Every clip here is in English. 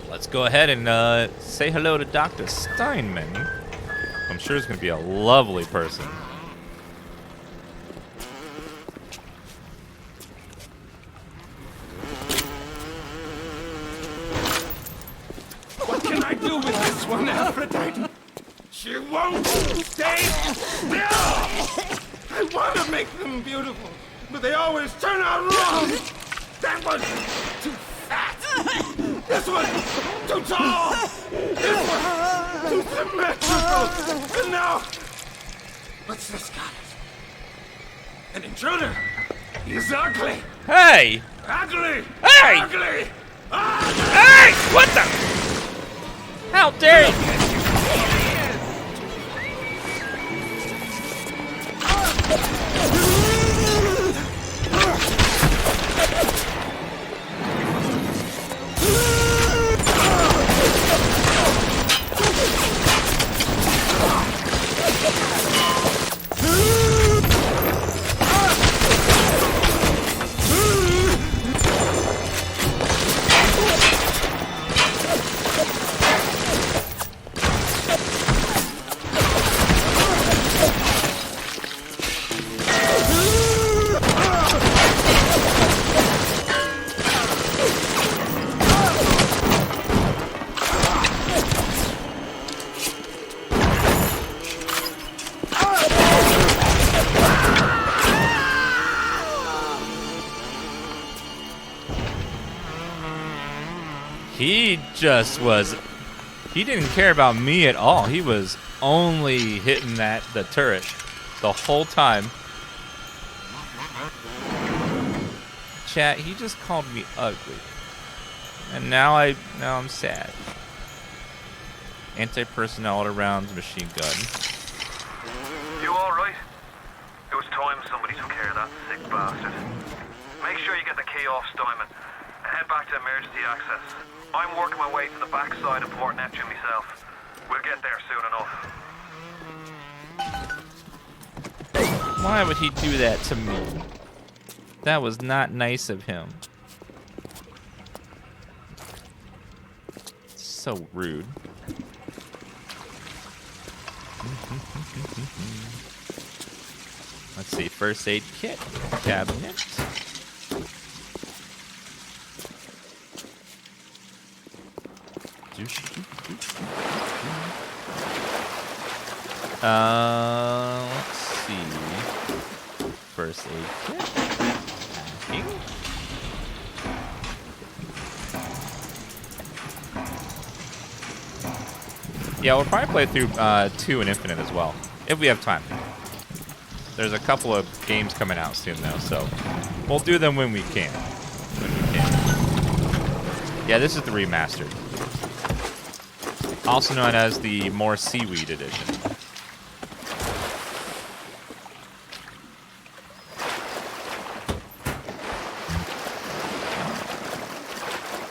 Let's go ahead and say hello to Dr. Steinman. I'm sure he's going to be a lovely person. What can I do with this one, Aphrodite? She won't stay still! I want to make them beautiful, but they always turn out wrong! That was too fat! This one too tall! This one too symmetrical! And now... What's this, guys? An intruder! He's ugly! Hey! Ugly! Hey! Ugly! Hey! What the? How dare you? He just was... He didn't care about me at all. He was only hitting the turret the whole time. Chat, he just called me ugly. And now I'm sad. Anti-personnel all around machine gun. You alright? It was time somebody took care of that sick bastard. Make sure you get the key off Steinman and head back to emergency access. I'm working my way to the backside of Port Neptune myself. We'll get there soon enough. Why would he do that to me? That was not nice of him. So rude. Let's see, first aid kit, cabinet. Let's see. First aid kit. Packing. Yeah, we'll probably play through 2 and Infinite as well, if we have time. There's a couple of games coming out soon though, so we'll do them when we can. Yeah, this is the Remastered. Also known as the more seaweed edition.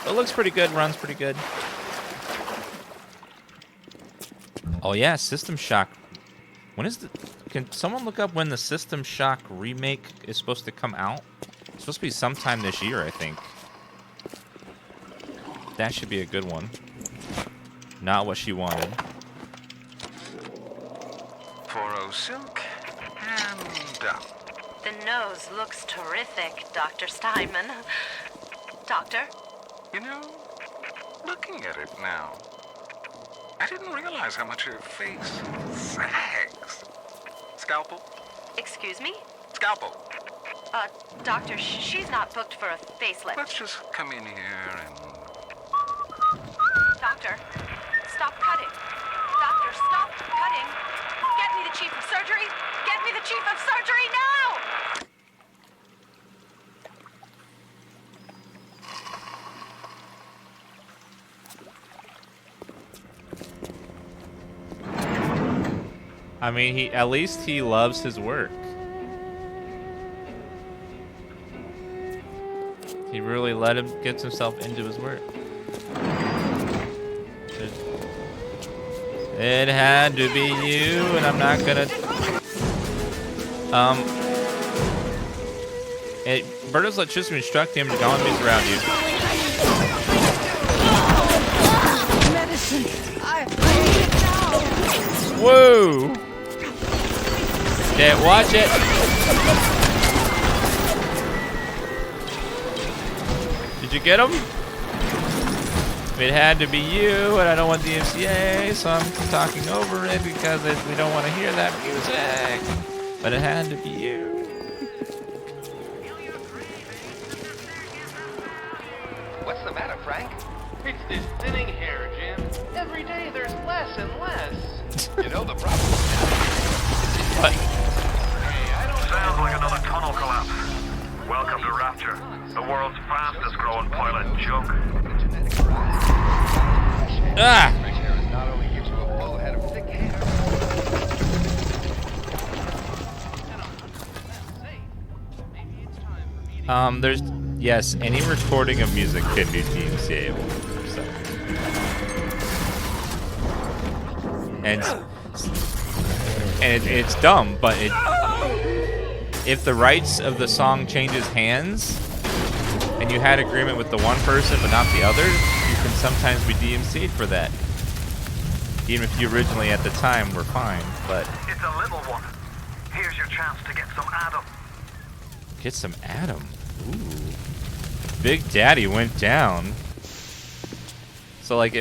It looks pretty good, runs pretty good. Oh yeah, System Shock. When is the... Can someone look up when the System Shock remake is supposed to come out? It's supposed to be sometime this year, I think. That should be a good one. Not what she wanted. 4-0 silk and down. The nose looks terrific, Dr. Steinman. Doctor? You know, looking at it now, I didn't realize how much her face sags. Scalpel? Excuse me? Scalpel. Doctor, she's not booked for a facelift. Let's just come in here and... Doctor, stop cutting. Doctor, stop cutting. Get me the chief of surgery. Get me the chief of surgery now! I mean, at least he loves his work. He really gets himself into his work. It had to be you, and I'm not gonna... Berto's electricity instruct him to go on these around you. Whoa! Okay, watch it. Did you get him? It had to be you, and I don't want the MCA, so I'm talking over it because we don't want to hear that music. But it had to be you. What's the matter, Frank? It's this thinning hair, Jim. Every day there's less and less. You know the problem now. What? Hey, I don't Sounds like another tunnel collapse. Welcome to Rapture, the world's fastest growing pilot junk. Ah! Fresh air is not only gives you a full head of thick hair. There's yes, any recording of music can be DMCA-able. So. And it's dumb, but if the rights of the song changes hands, and you had agreement with the one person but not the other, you can sometimes be DMCA'd for that. Even if you originally at the time were fine, but It's a little one. Here's your chance to get some Adam. get some Adam. Ooh. Big Daddy went down. So like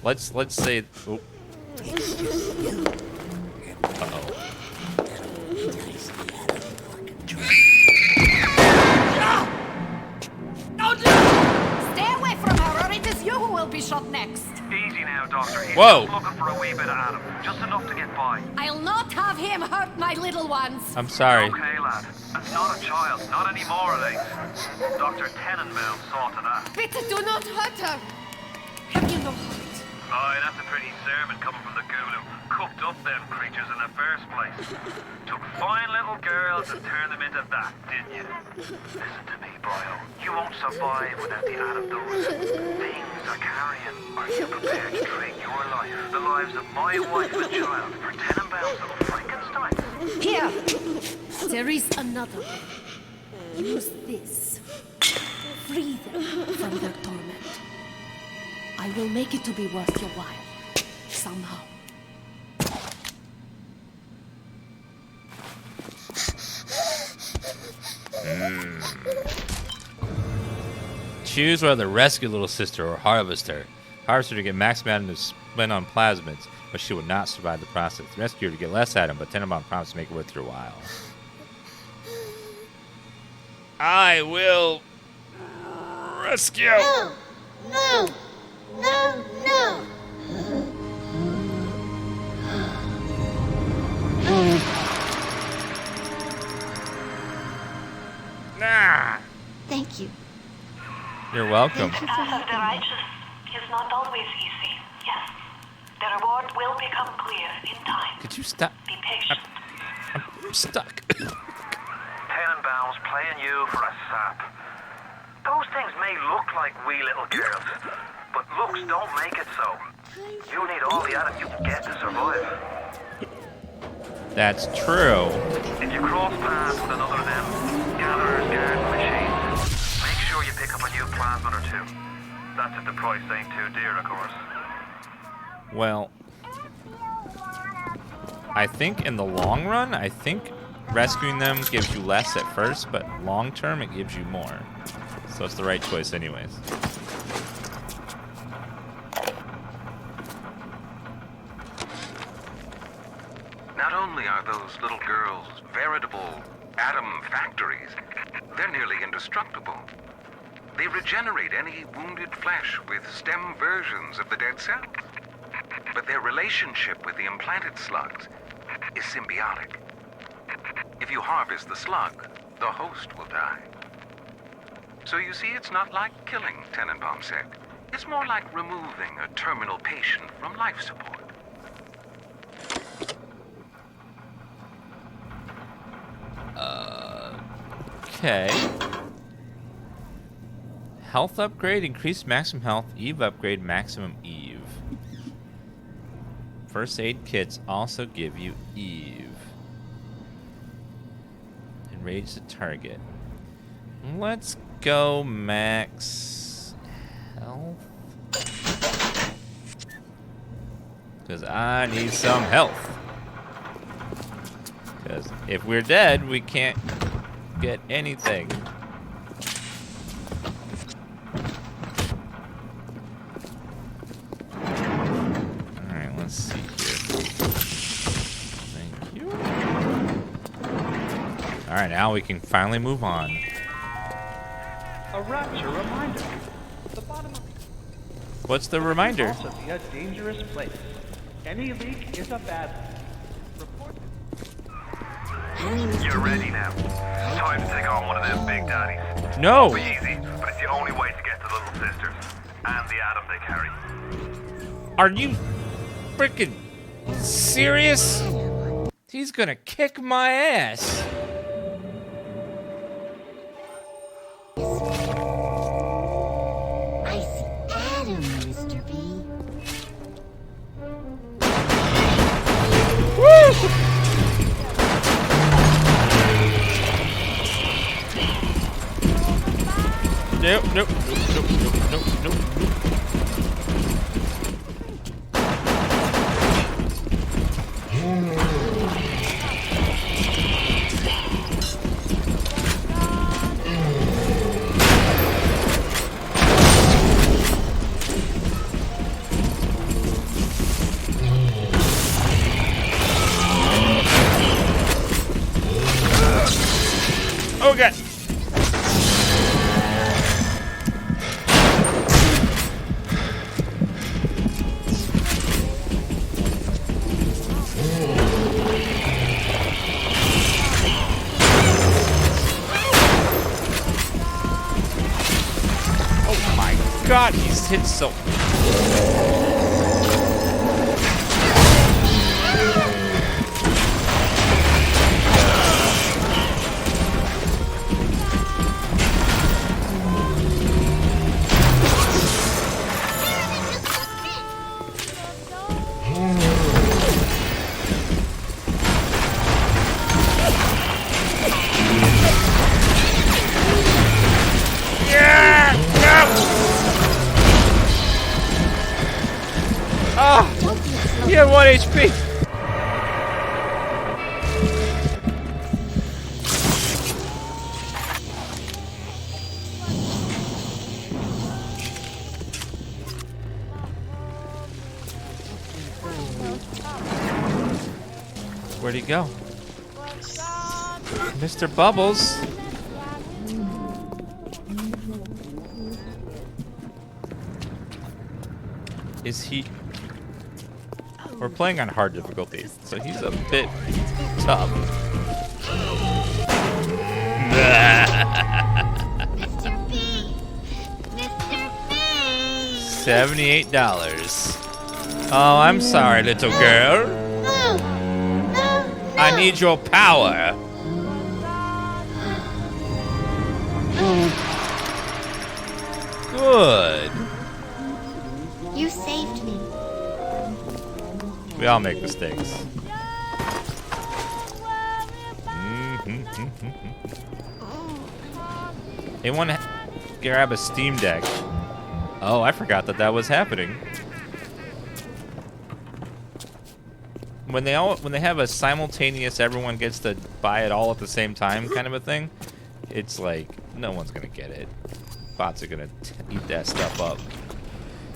let's say oh. Uh-oh. Stay away from her, or it is you who will be shot next. Easy now, Doctor. He's Whoa. just looking for a wee bit of Adam. Just enough to get by. I'll not have him hurt my little ones. I'm sorry. Okay, lad. That's not a child. Not anymore, Alex. Dr. Tenenbaum saw to that. Bitte do not hurt her. Have you no heart? Aye, that's a pretty sermon coming from the ghoul who cooked up them creatures in the first place. Took fine little girls and turned them into that, didn't you? Listen to me, boyo. You won't survive without the aid of those things are carrying. Are you prepared to trade your life, the lives of my wife and child, for Tenenbaum's little Frankenstein? Here. There is another. Use this. Free them from their torment. I will make it to be worth your while. Somehow. Choose whether rescue little sister or harvest her. Harvest her to get maximum Adam to spend on plasmids, but she would not survive the process. Rescue her to get less Adam, but Tenenbaum promised to make it worth your while. I will rescue. No! No, no! Nah. Thank you. You're welcome. Thank you The for path of the helping me. righteous is not always easy, yes. The reward will become clear in time. Could you stop? Be patient. I'm stuck. Tenenbaum's playing you for a sap. Those things may look like wee little girls, but looks don't make it so. You need all the Adam you can get to survive. That's true. If you cross paths with another of them gatherers, garden machines, make sure you pick up a new plasmid or two. That's if the price ain't too dear, of course. Well, I think in the long run, I think rescuing them gives you less at first, but long term it gives you more. So it's the right choice anyways. Not only are those little girls veritable atom factories, they're nearly indestructible. They regenerate any wounded flesh with stem versions of the dead cell. But their relationship with the implanted slugs is symbiotic. If you harvest the slug, the host will die. So you see, it's not like killing, Tenenbaum said. It's more like removing a terminal patient from life support. Okay. Health upgrade, increased maximum health. Eve upgrade, maximum Eve. First aid kits also give you Eve. Enrage the target. Let's go max health. Because I need some health. Because if we're dead, we can't get anything. Alright, let's see here. Thank you. Alright, now we can finally move on. A rapture reminder. The bottom of What's the reminder? also be a dangerous place. Any leak is a bad report. You're ready now. Time to take on one of them big daddies. No! Be easy, but it's the only way to get the little sisters and the Adam they carry. Are you freaking serious? He's gonna kick my ass. I see Adam, Mr. B. Nope, nope, nope, nope, nope, nope, nope. Oh god. Oh my god, he's hit so. Oh, he had 1 HP. Where'd he go? Mr. Bubbles. Is he... We're playing on hard difficulty, so he's a bit tough. Mr. B. Mr. B. $78. Oh, I'm sorry, little girl. No. No. I need your power. Good. You saved me. We all make mistakes. Anyone grab a Steam Deck? Oh, I forgot that that was happening. When they have a simultaneous, everyone gets to buy it all at the same time kind of a thing. It's like no one's gonna get it. Bots are gonna eat that stuff up,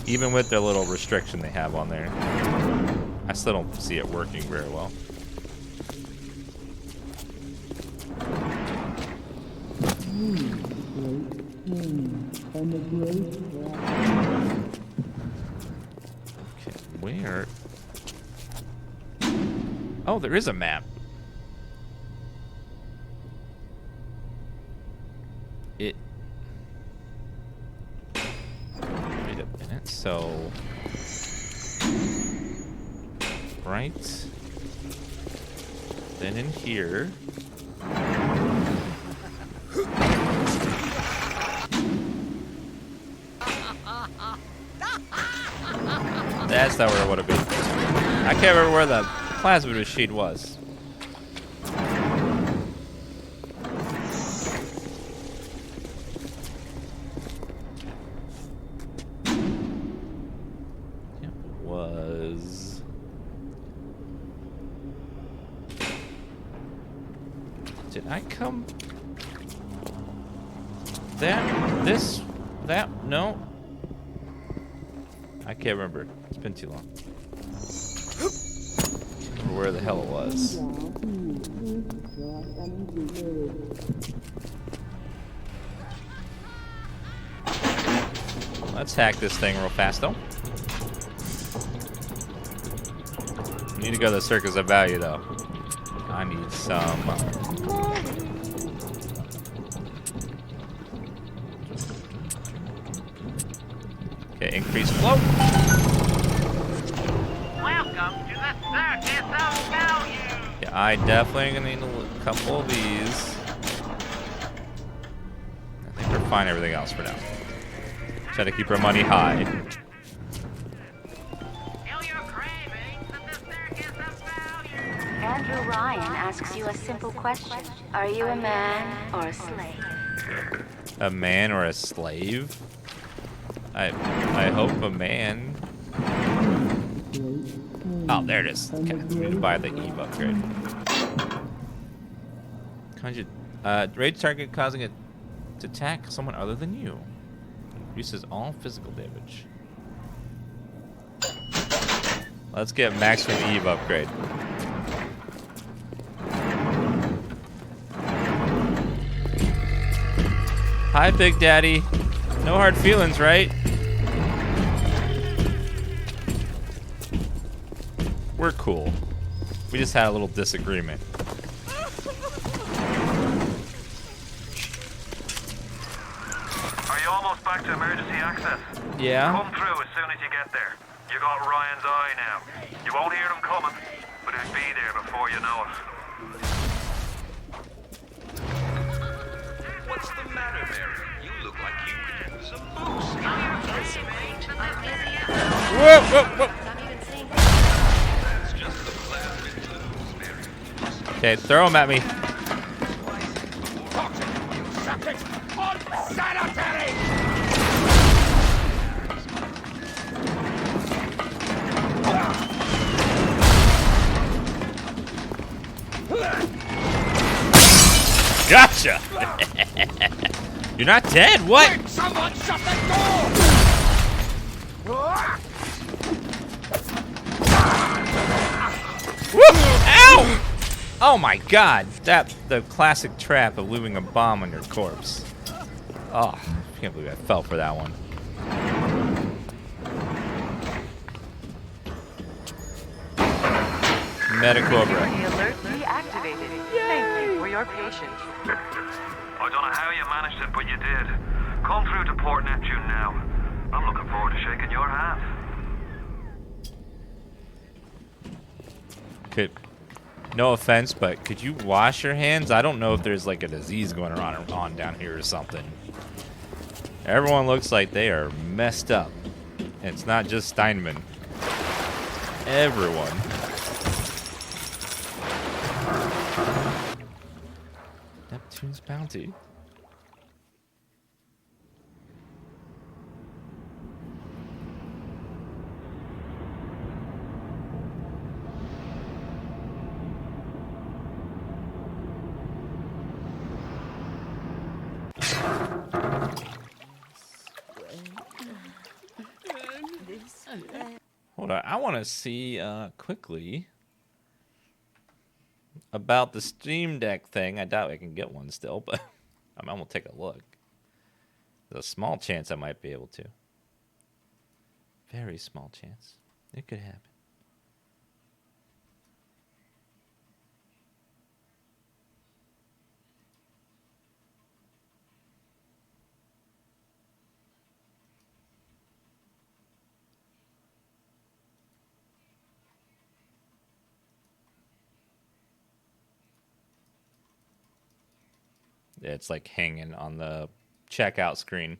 even with their little restriction they have on there. I still don't see it working very well. Okay, where? Oh, there is a map. Wait a minute. So, right. Then in here. That's not where it would have been. I can't remember where the plasma machine was. It was Did I come? That? No. I can't remember. It's been too long. Can't remember where the hell it was. Let's hack this thing real fast, though. Need to go to the Circus of Value, though. I need some. Okay, increase flow. Welcome to the Circus of Value. Yeah, I definitely gonna need a couple of these. I think we're fine everything else for now. Try to keep our money high. Andrew Ryan asks you a simple question. Are you a man or a slave? A man or a slave? I hope a man. Oh, there it is. Okay, we need to buy the Eve upgrade. Conjure, rage target causing it to attack someone other than you. Reduces all physical damage. Let's get max for the Eve upgrade. Hi, Big Daddy. No hard feelings, right? We're cool. We just had a little disagreement. Are you almost back to emergency access? Yeah. Come through as soon as you get there. You got Ryan's eye now. You won't hear them coming, but he'll be there before you know it. What's the matter, Mary? You look like you could use a boost. Whoa, whoa, whoa. That's just the plastic clues, Mary. Okay, throw them at me. Gotcha! You're not dead, what? Quick, someone shut the door! Woo! Ow! Oh my god, the classic trap of leaving a bomb on your corpse. Oh, I can't believe I fell for that one. Metacobra. Security alert reactivated. Thank you for your patience. I don't know how you managed it, but you did. Come through to Port Neptune now. I'm looking forward to shaking your hand. No offense, but could you wash your hands? I don't know if there's like a disease going on down here or something. Everyone looks like they are messed up. And it's not just Steinman. Everyone. Neptune's bounty. Hold on, I want to see quickly about the Steam Deck thing. I doubt I can get one still, but I'm gonna take a look. There's a small chance I might be able to. Very small chance. It could happen. Yeah, it's like hanging on the checkout screen.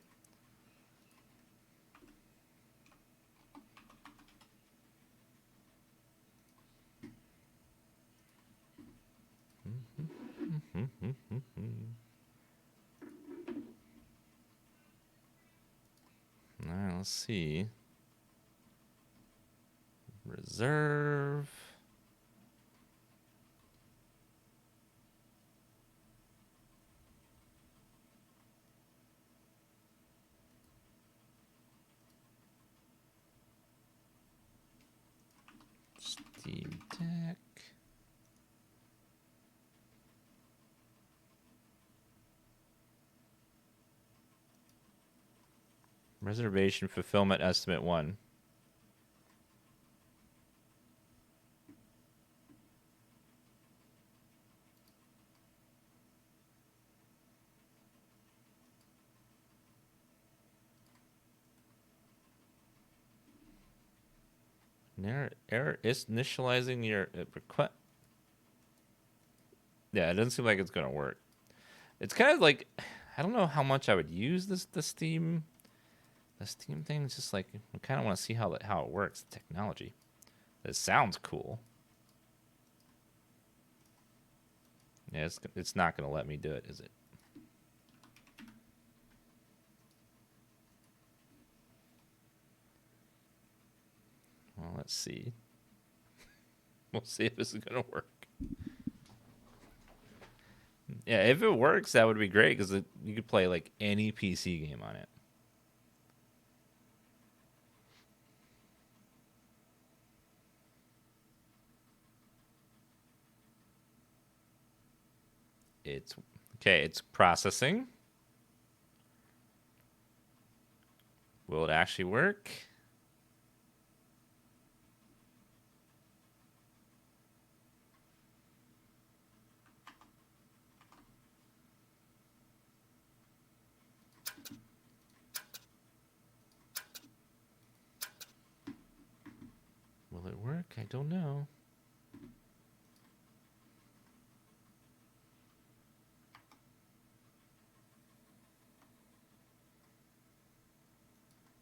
All right, let's see. Reserve. Steam Deck. Reservation fulfillment estimate 1. Error is initializing your request. Yeah, it doesn't seem like it's gonna work. It's kind of like, I don't know how much I would use the Steam thing. It's just like I kind of want to see how it works, the technology. It sounds cool. Yeah, it's not gonna let me do it, is it? Well, let's see. We'll see if this is gonna work. Yeah, if it works, that would be great because you could play like any PC game on it. It's okay. It's processing. Will it actually work? Will it work? I don't know.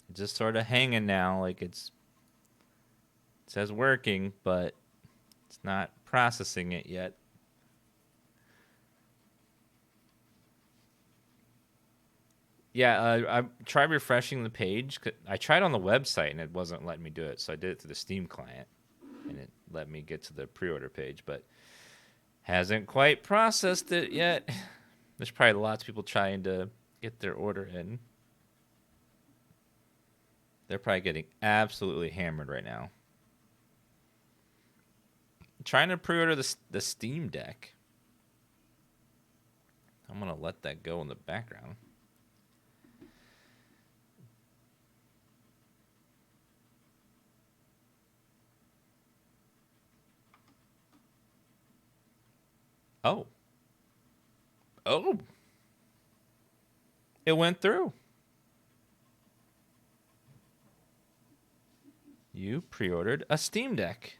It's just sort of hanging now, like it says working, but it's not processing it yet. Yeah, I tried refreshing the page. I tried on the website and it wasn't letting me do it, so I did it through the Steam client, and it let me get to the pre-order page, but hasn't quite processed it yet. There's probably lots of people trying to get their order in. They're probably getting absolutely hammered right now. Trying to pre-order the Steam Deck. I'm going to let that go in the background. Oh. Oh. It went through. You pre-ordered a Steam Deck.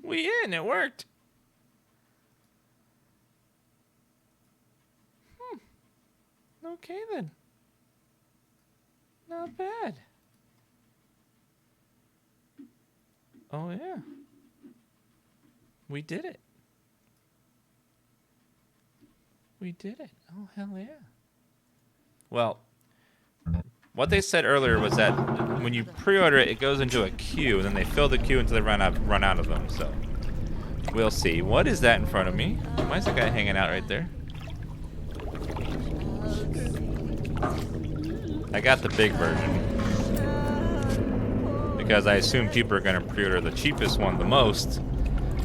We in. It worked. Okay then. Not bad. Oh yeah. We did it. We did it. Oh hell yeah. Well, what they said earlier was that when you pre-order it, it goes into a queue, and then they fill the queue until they run out of them. So we'll see. What is that in front of me? Why is that guy hanging out right there? I got the big version because I assume people are going to pre-order the cheapest one the most.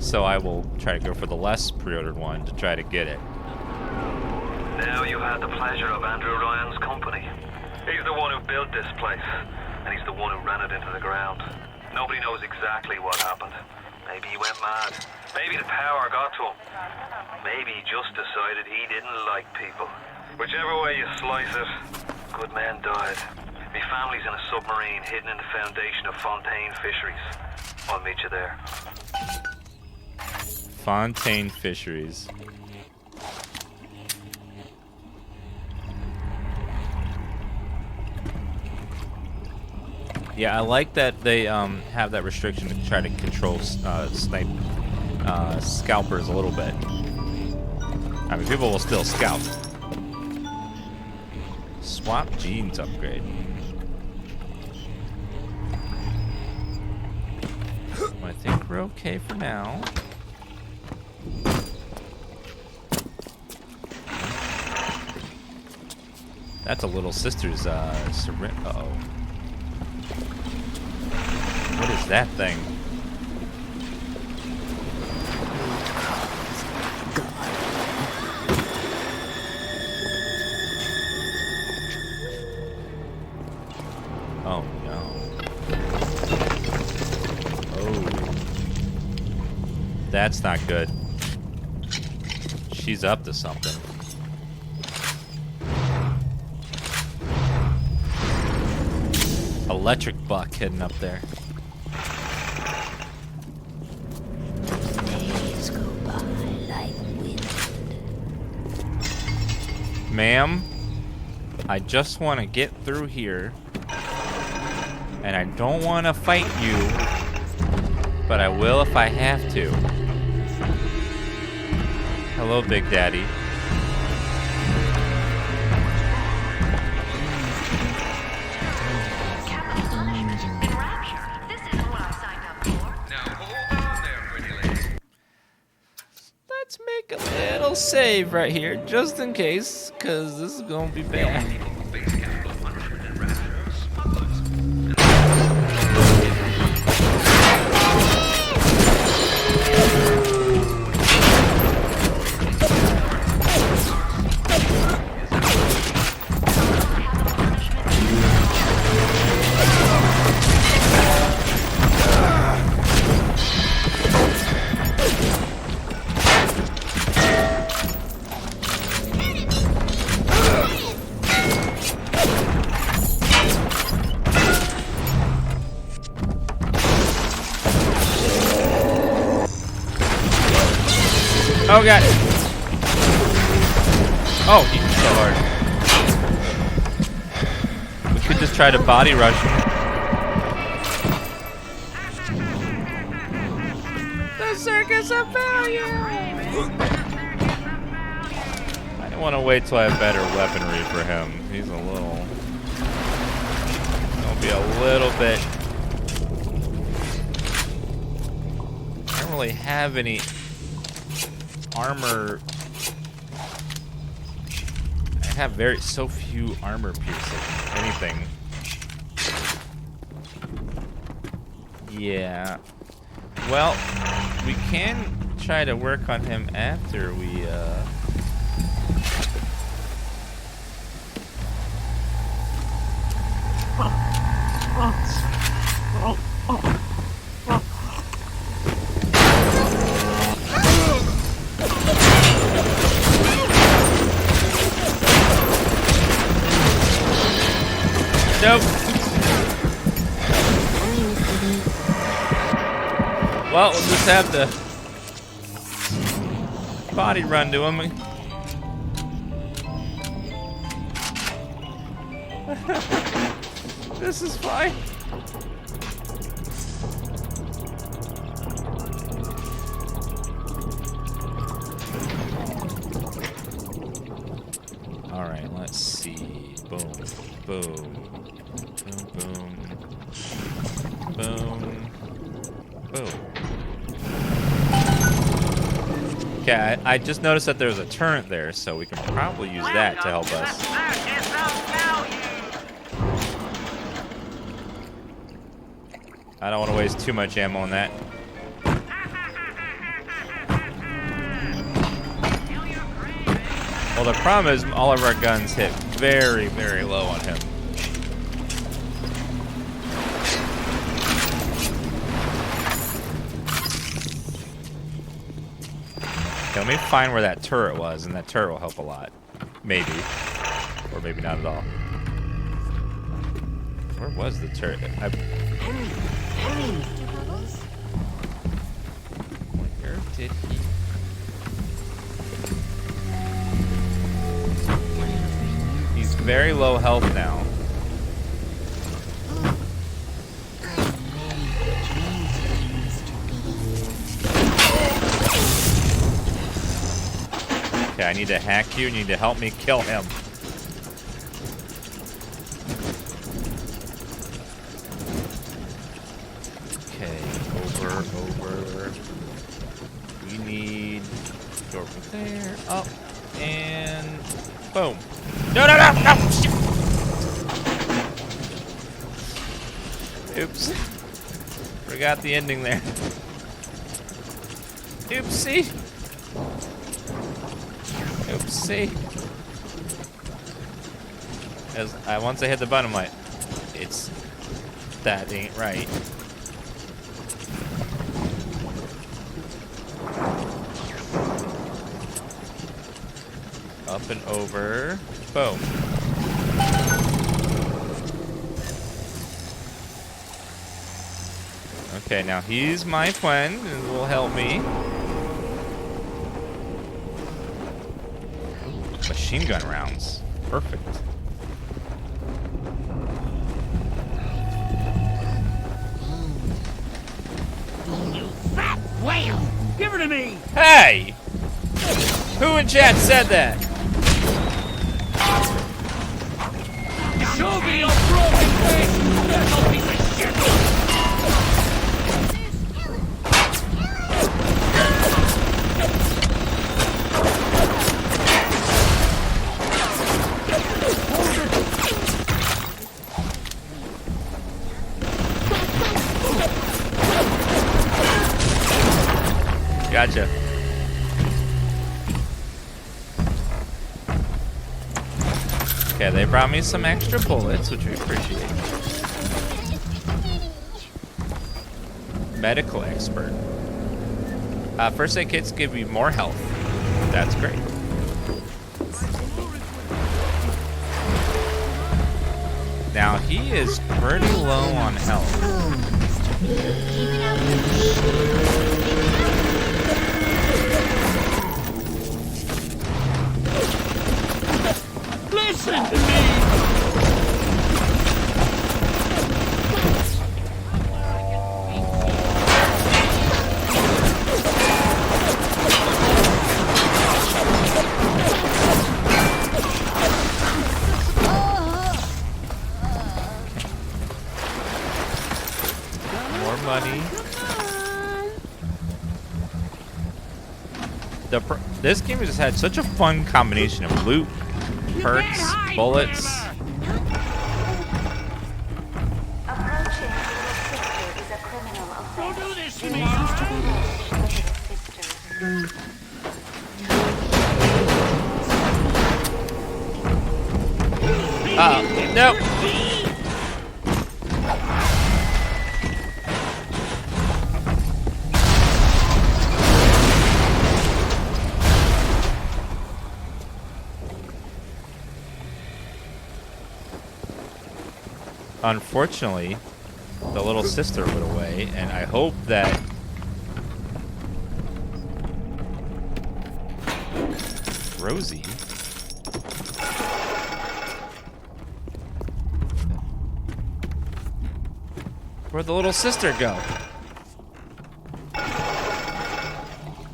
So I will try to go for the less pre-ordered one to try to get it. Now you had the pleasure of Andrew Ryan's company. He's the one who built this place, and he's the one who ran it into the ground. Nobody knows exactly what happened. Maybe he went mad. Maybe the power got to him. Maybe he just decided he didn't like people. Whichever way you slice it, good men died. My family's in a submarine hidden in the foundation of Fontaine Fisheries. I'll meet you there. Fontaine Fisheries. Yeah, I like that they have that restriction to try to control scalpers a little bit. I mean, people will still scalp. Swap genes upgrade. I think we're okay for now. That's a little sister's syringe. Uh-oh. What is that thing? Oh no. Oh. That's not good. She's up to something. Electric buck heading up there. Days go by like wind. Ma'am, I just want to get through here. And I don't want to fight you, but I will if I have to. Hello, Big Daddy. Let's make a little save right here, just in case, because this is going to be bad. Oh god! Oh, he's so hard. We could just try to body rush him. The circus of value! I want to wait till I have better weaponry for him. He's a little... He'll be a little bit... I don't really have any... armor. I have so few armor piercing. Anything. Yeah. Well, we can try to work on him after we Nope. Well, we'll just have to body run to him. This is fine. All right, let's see. Boom, boom. Boom, boom, boom, boom. Okay, I just noticed that there's a turret there, so we can probably use that to help us. I don't want to waste too much ammo on that. Well, the problem is all of our guns hit very, very low on him. Okay, let me find where that turret was, and that turret will help a lot. Maybe. Or maybe not at all. Where was the turret? Where did he... He's very low health now. Okay, I need to hack you. You need to help me kill him. Okay, over. We need to go over there, up, and boom. No! Oops. Forgot the ending there. Oopsie. Oopsie. Once I hit the button, I'm like, that ain't right. Up and over. Boom. Okay, now he's my friend and will help me. Machine gun rounds. Perfect. You fat whale! Give her to me! Hey! Who in chat said that? Show me your broken face! Little piece of shit! Gotcha. Okay, they brought me some extra bullets, which we appreciate. Medical expert. First aid kits give you more health. That's great. Now he is pretty low on health. Listen to me! More money. This game just had such a fun combination of loot, perks, bullets. Approaching your sister is a criminal offense. Don't do this to You me! must vanish with your sister. Nope. Unfortunately, the little sister went away, and I hope that Rosie where'd the little sister go?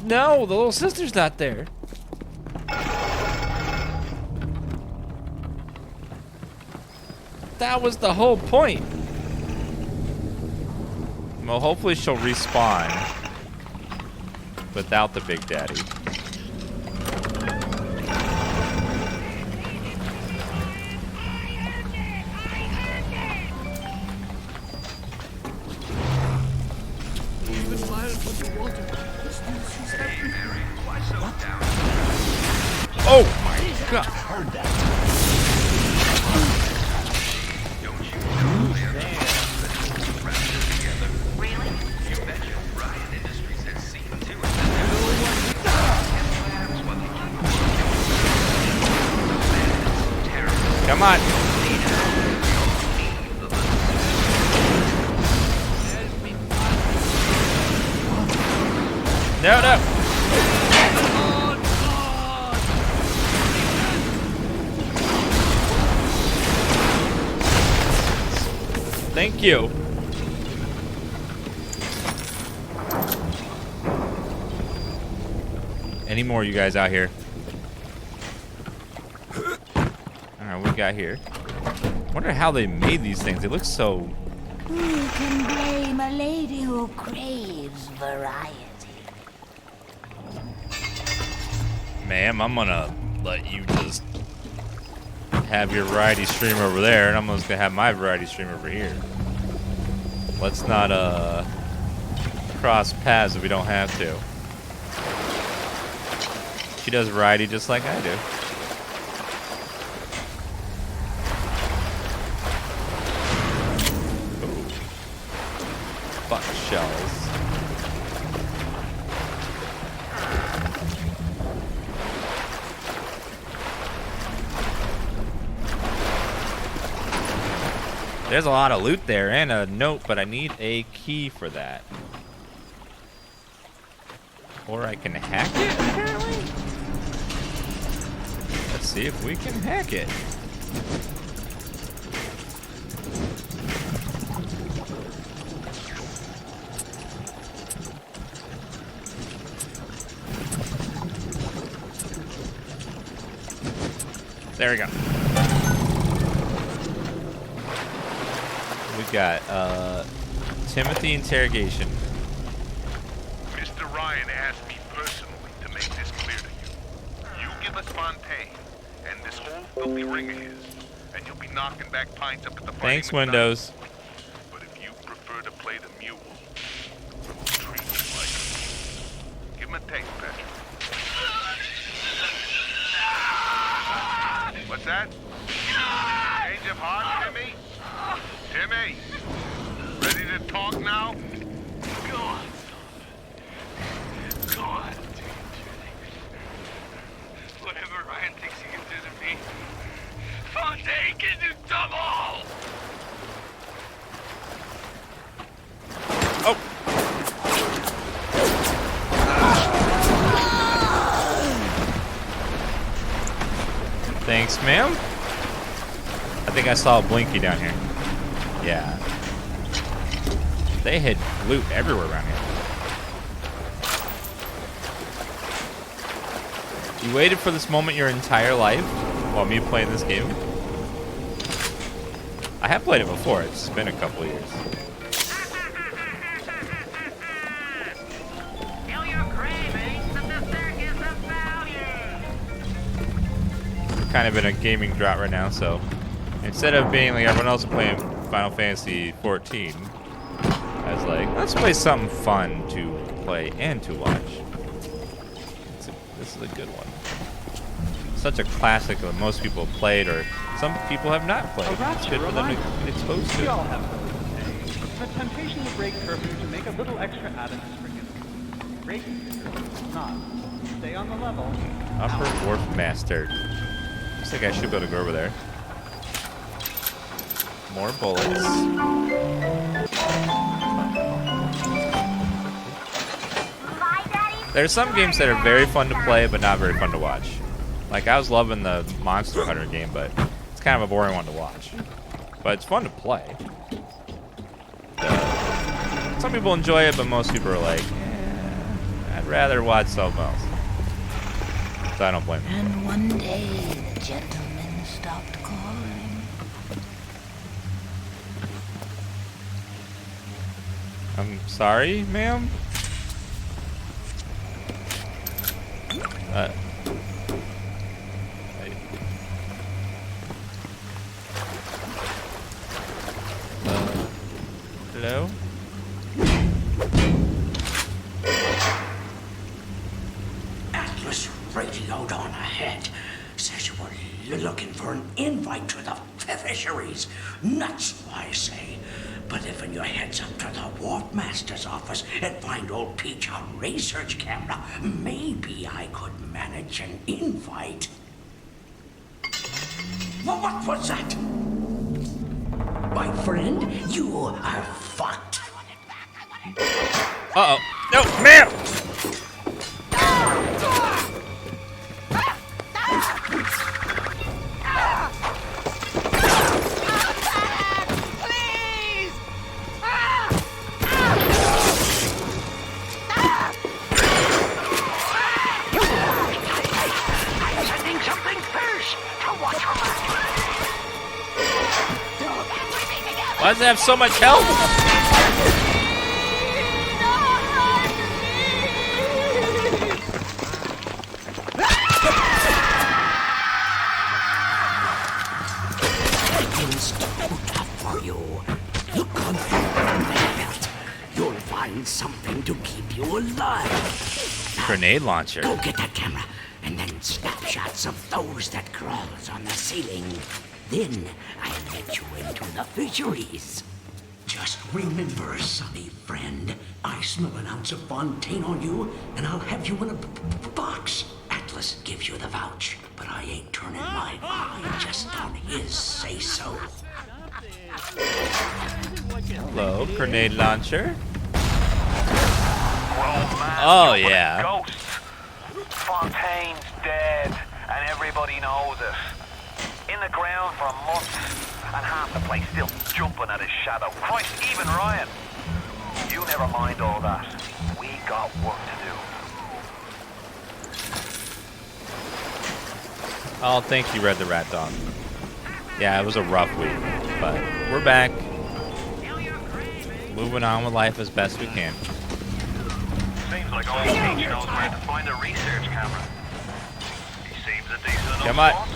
No, the little sister's not there. That was the whole point. Well, hopefully she'll respawn without the Big Daddy. Oh my God. Heard that. Come on. No, no. Thank you. Any more you guys out here? Alright, what we got here? Wonder how they made these things. They look so... Who can blame a lady who craves variety? Ma'am, I'm gonna let you just have your variety stream over there, and I'm just gonna have my variety stream over here. Let's not cross paths if we don't have to. She does variety just like I do. Ooh. Fuck shells. There's a lot of loot there and a note, but I need a key for that. Or I can hack it, apparently? Let's see if we can hack it. There we go. We got Timothy interrogation. Mr. Ryan asked me personally to make this clear to you. You give us Fontaine and this whole filthy ring of his, and you'll be knocking back pints up at the Thanks, Windows. But if you prefer to play the mule, we'll treat you like it. Give him a taste, Patrick. What's that? Change of heart, Timmy? Timmy, ready to talk now? Go on. Go on. Whatever Ryan thinks he can do to me, Fontaine can do double! Oh! Thanks, ma'am. I think I saw a Blinky down here. Yeah. They had loot everywhere around here. You waited for this moment your entire life while me playing this game? I have played it before. It's been a couple of years. We're kind of in a gaming drought right now, so instead of being like everyone else playing Final Fantasy 14, I was like, let's play something fun to play and to watch. This is a good one. Such a classic that most people have played, or some people have not played. It's good for them to get exposed to We it. all have something to say. The temptation to break curfew to make a little extra added is forgiven. Breaking the curfew is not. Stay on the level. Upper Wharf Master. Looks like I should be able to go over there. More bullets. There's some games that are very fun to play, but not very fun to watch. Like, I was loving the Monster Hunter game, but it's kind of a boring one to watch. But it's fun to play. Some people enjoy it, but most people are like, I'd rather watch something else. So I don't blame them. And one day the gentleman stopped calling. I'm sorry, ma'am? Hello? Atlas radioed on ahead. Says you were looking for an invite to the fisheries. Nuts, I say. But if your heads up to the Wharf Master's office and find old Peach on research camera, maybe I could manage an invite. What was that? My friend, you are fucked. Uh-oh. No, ma'am! Why does it have so much health? For you. Look on my belt. You'll find find something to keep you alive. Grenade launcher. Go get that camera, and then snapshots of those that crawls on the ceiling. Then I'll let you into the fisheries. Just remember, sonny friend, I smell an ounce of Fontaine on you, and I'll have you in a box. Atlas gives you the vouch, but I ain't turning my eye just on his say-so. Hello, grenade launcher. Man, Oh, you're yeah. Ghosts. Fontaine's dead, and everybody knows it. In the ground for months, and half the place still jumping at his shadow. Christ, even Ryan. You never mind all that. We got work to do. Oh, thank you, Red the Rat Dog. Yeah, it was a rough week, but we're back. Moving on with life as best we can. Seems like old Peach knows where to find a research camera. He seems a decent enough Come on. spot.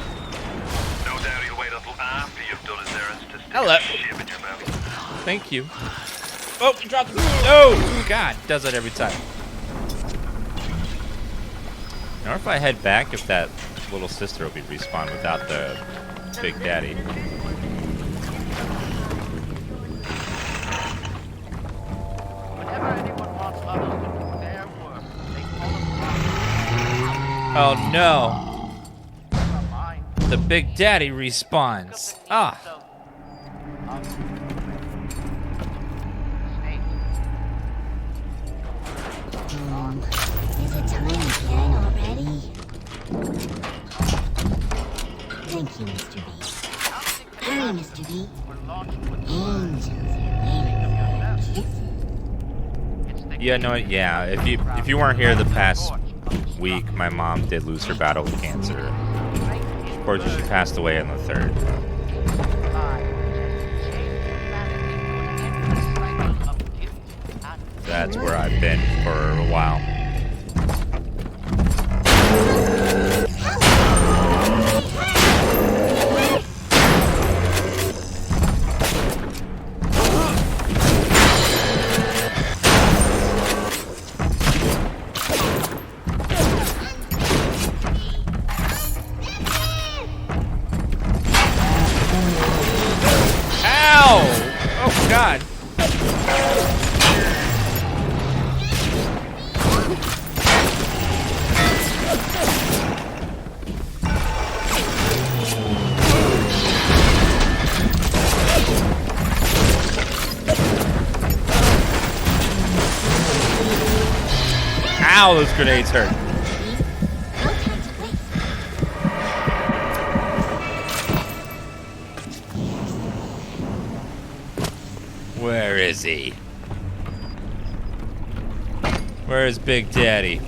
No doubt he'll wait until after you've done his errands to stick Hello. a shiv in your belly. Thank you. Oh, you dropped the... Oh, God, does that every time. Now, if I head back, if that little sister will be respawned without the Big Daddy. Whenever anyone wants others to do their work, they call them. Oh, no. The Big Daddy respawns. Ah. Is it time again already? Thank you, Mr. B. Hurry, Mr. B. Angels are waiting. Yeah, no, yeah. If you weren't here the past week, my mom did lose her battle with cancer. Of course, she passed away on the 3rd. That's where I've been for a while. Ow! Oh, God. Ow, those grenades hurt. Where is he? Where is Big Daddy?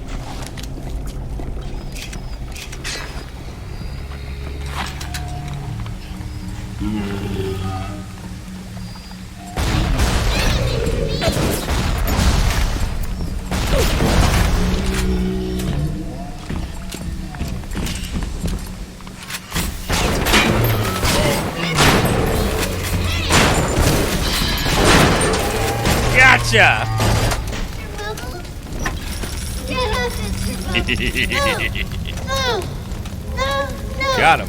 Gotcha! Got him.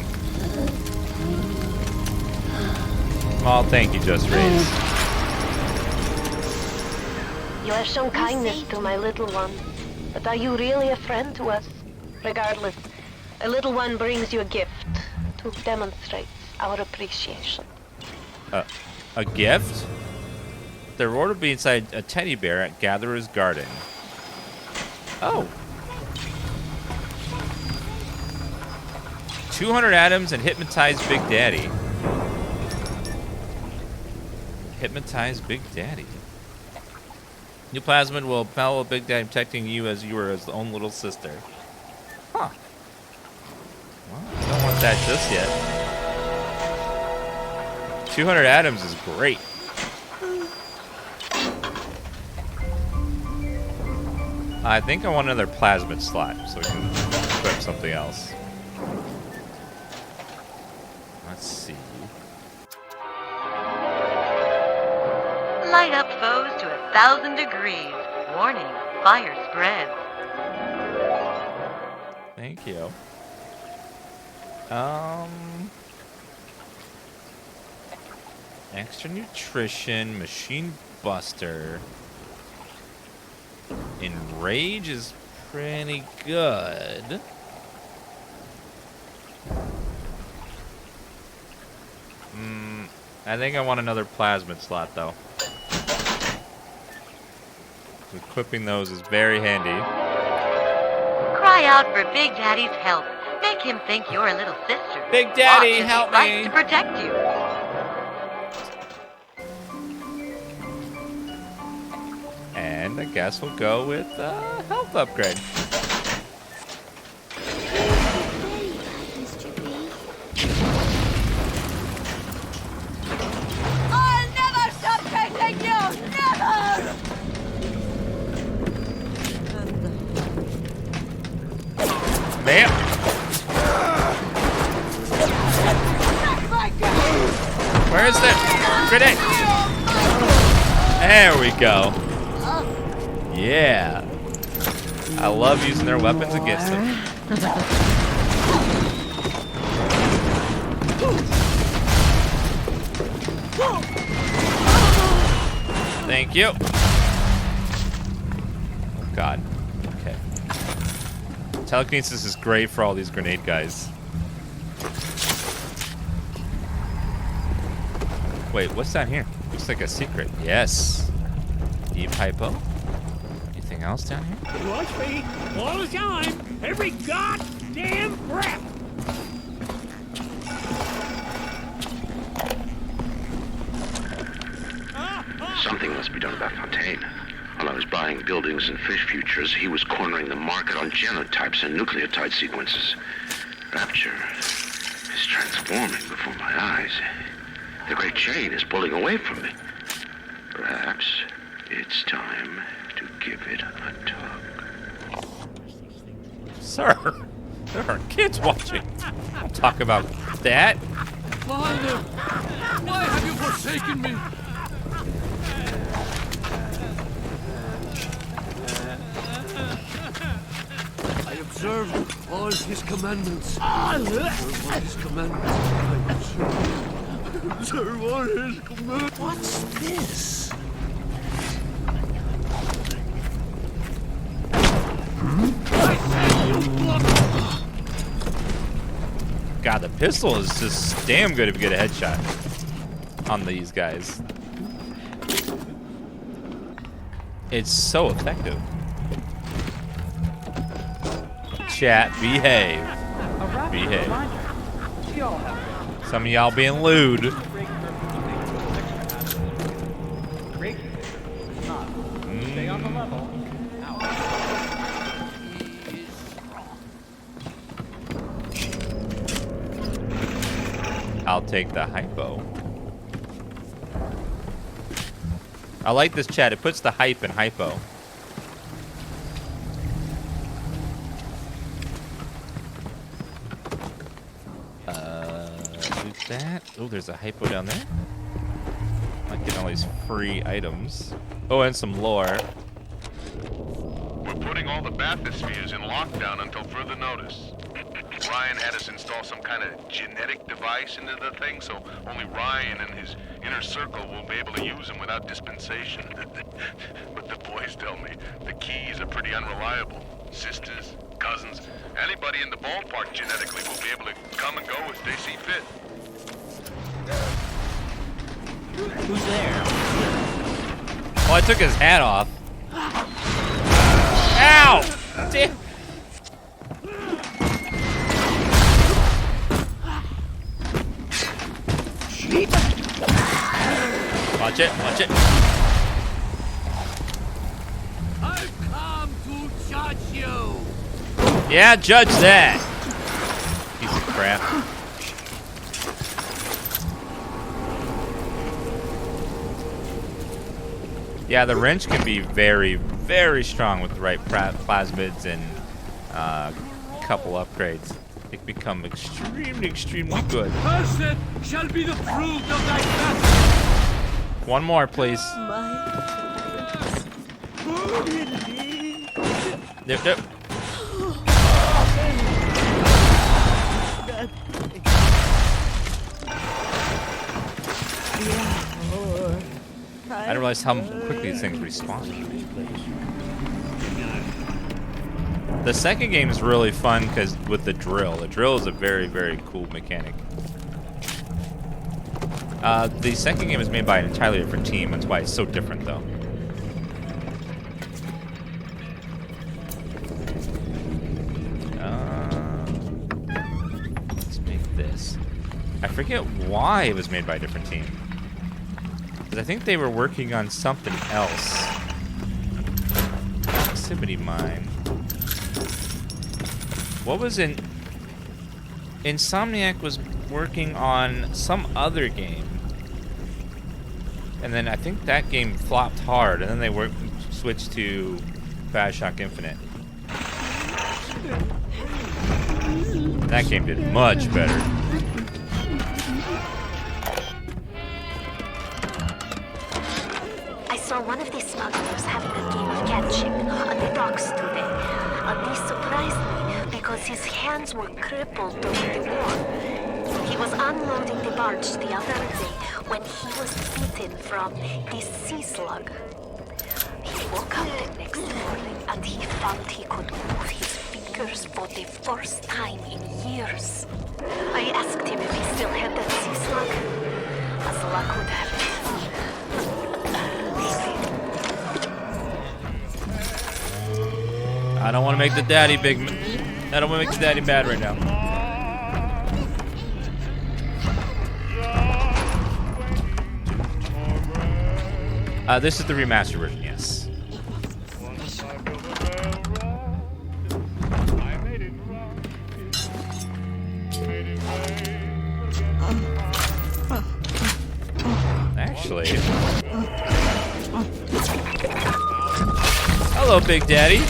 Oh, thank you, Just Raise. You have shown kindness to my little one, but are you really a friend to us? Regardless, a little one brings you a gift to demonstrate our appreciation. A gift? The reward will be inside a teddy bear at Gatherer's Garden. Oh. 200 atoms and hypnotize Big Daddy. Hypnotize Big Daddy. New plasmid will follow Big Daddy, protecting you as you are his own little sister. Huh. Well, I don't want that just yet. 200 atoms is great. I think I want another plasmid slot so we can equip something else. Let's see. Light up foes to a 1,000 degrees. Warning, fire spreads. Thank you. Extra nutrition, machine buster. Enrage is pretty good. I think I want another plasmid slot though. Equipping those is very handy. Cry out for Big Daddy's help. Make him think you're a little sister. Big Daddy, Watch as he help fights me. to protect you. And I guess we'll go with health upgrade. I'll never stop chasing you! Never! Man. Where is the grenade? There we go. Yeah. I love using their weapons against them. Thank you. Oh God. Okay. Telekinesis is great for all these grenade guys. Wait, what's down here? Looks like a secret. Yes. Deep hypo. Anything else down here? Watch me all the time, every goddamn breath. Something must be done about Fontaine. While I was buying buildings and fish futures, he was cornering the market on genotypes and nucleotide sequences. Rapture is transforming before my eyes. The great chain is pulling away from me. Perhaps it's time to give it a tug. Sir, there are kids watching. Don't talk about that. Father, why have you forsaken me? I observed all his commandments. Observe all his commandments. I observe all his commandments. What's this? God, the pistol is just damn good if you get a headshot on these guys. It's so effective. Chat, behave. Behave. Some of y'all being lewd. Stay on the level. I'll take the hypo. I like this chat. It puts the hype in hypo. Do that. Oh, there's a hypo down there. I'm getting all these free items. Oh, and some lore. We're putting all the bathyspheres in lockdown until further notice. Ryan had us install some kind of genetic device into the thing, so only Ryan and his inner circle will be able to use them without dispensation. But the boys tell me the keys are pretty unreliable. Sisters, cousins, anybody in the ballpark genetically will be able to come and go as they see fit. Who's there? Oh, I took his hat off. Ow! Damn. Watch it, watch it. I've come to judge you. Yeah, judge that. Piece of crap. Yeah, the wrench can be very, very strong with the right plasmids and a couple upgrades. It can become extremely, extremely good. Cursed shall be the fruit of thy passion. One more, please. Yep, yep. I didn't realize how quickly these things respawn. The second game is really fun because with the drill. The drill is a very, very cool mechanic. The second game is made by an entirely different team. That's why it's so different, though. Let's make this. I forget why it was made by a different team. Because I think they were working on something else. Proximity mine. What was in... Insomniac was working on some other game. And then I think that game flopped hard, and then they switched to Bioshock Infinite. That game did much better. I saw one of these smugglers having a game of catching on the docks today. This surprised me because his hands were crippled during the war. He was unloading the barge the other day when he was bitten from this sea slug. He woke up the next morning and he found he could move his fingers for the first time in years. I asked him if he still had that sea slug. As luck would have it. I don't want to make the daddy big. I don't want to make the daddy bad right now. This is the remastered version, yes. Actually, hello, Big Daddy.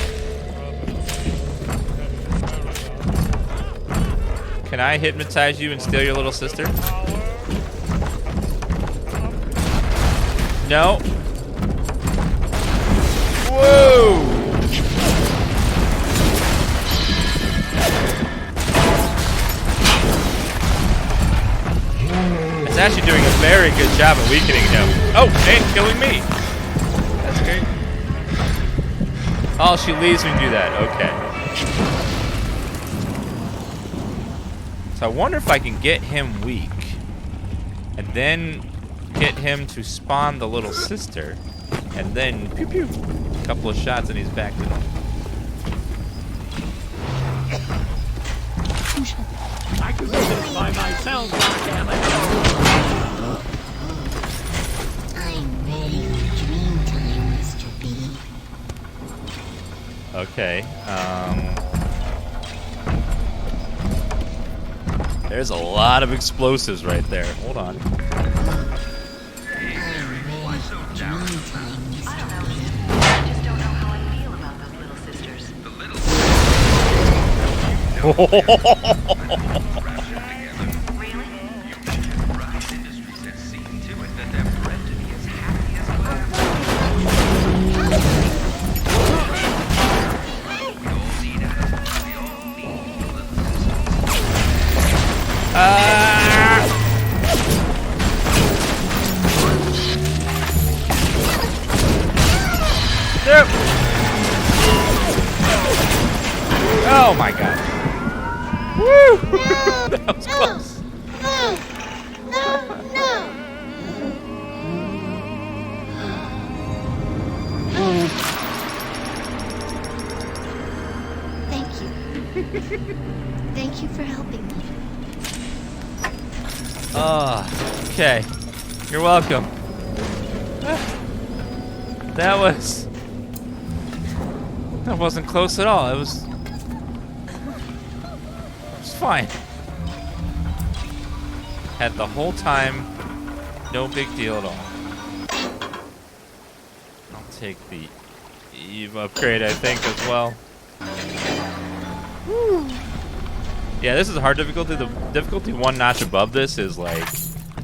Can I hypnotize you and steal your little sister? No. Whoa! It's actually doing a very good job at weakening him. Oh, and killing me. That's great. Oh, she leaves me do that. Okay. So I wonder if I can get him weak and then get him to spawn the little sister and then pew pew, a couple of shots and he's back to normal. I can do this by myself, goddammit. I'm ready for dream time, Mr. B. Okay, there's a lot of explosives right there. Hold on. Oh my god. Woo! That was close. No! Thank you. Thank you for helping me. Okay. You're welcome. That wasn't close at all. It was fine. Had the whole time, no big deal at all. I'll take the Eve upgrade, I think, as well. Woo. Yeah, this is hard difficulty. The difficulty one notch above this is like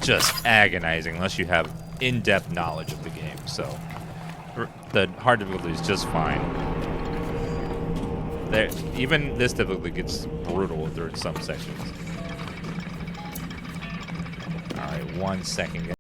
just agonizing unless you have in-depth knowledge of the game. So the hard difficulty is just fine. There, even this difficulty gets brutal during some sections. All right, 1 second.